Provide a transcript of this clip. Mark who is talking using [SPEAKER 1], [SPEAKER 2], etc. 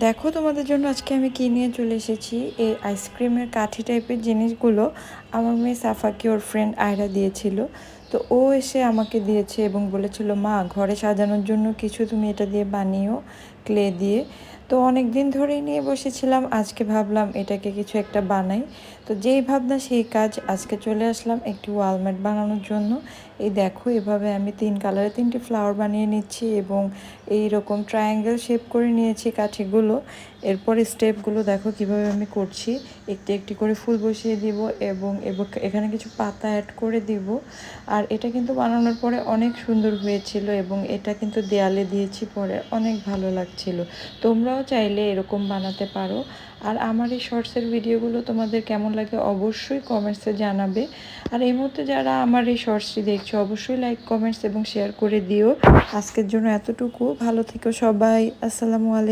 [SPEAKER 1] দেখো তোমাদের জন্য আজকে আমি কি নিয়ে চলে এসেছি। এই আইসক্রিমের কাঠি টাইপের জিনিসগুলো আমার মেয়ে সাফাকে ওর ফ্রেন্ড আয়রা দিয়েছিল। তো ও এসে আমাকে দিয়েছে এবং বলেছিল, মা ঘরে সাজানোর জন্য কিছু তুমি এটা দিয়ে বানিও, ক্লে দিয়ে। তো অনেক দিন ধরেই নিয়ে বসেছিলাম, আজকে ভাবলাম এটাকে কিছু একটা বানাই। তো যেই ভাবনা সেই কাজ, আজকে চলে আসলাম একটি ওয়ালম্যাট বানানোর জন্য। এই দেখো, এভাবে আমি 3 কালারে 3টি ফ্লাওয়ার বানিয়ে নিচ্ছি এবং এই রকম ট্রায়াঙ্গেল শেপ করে নিয়েছি কাঠিগুলো। এরপর স্টেপগুলো দেখো কিভাবে আমি করছি। একটি একটি করে ফুল বসিয়ে দিব এবং এখানে কিছু পাতা অ্যাড করে দিব। আর এটা কিন্তু বানানোর পরে অনেক সুন্দর হয়েছিল এবং এটা কিন্তু দেয়ালে দিয়েছি, পরে অনেক ভালো লাগছিল। তোমরাও চাইলে এরকম বানাতে পারো। আর আমার এই শর্টসের ভিডিওগুলো তোমাদের কেমন লাগে অবশ্যই কমেন্টসে জানাবে। আর এই মুহূর্তে যারা আমার এই শর্টসটি দেখছো অবশ্যই লাইক, কমেন্টস এবং শেয়ার করে দিও। আজকের জন্য এতটুকু, ভালো থেকো সবাই, আসসালামু আলাইকুম।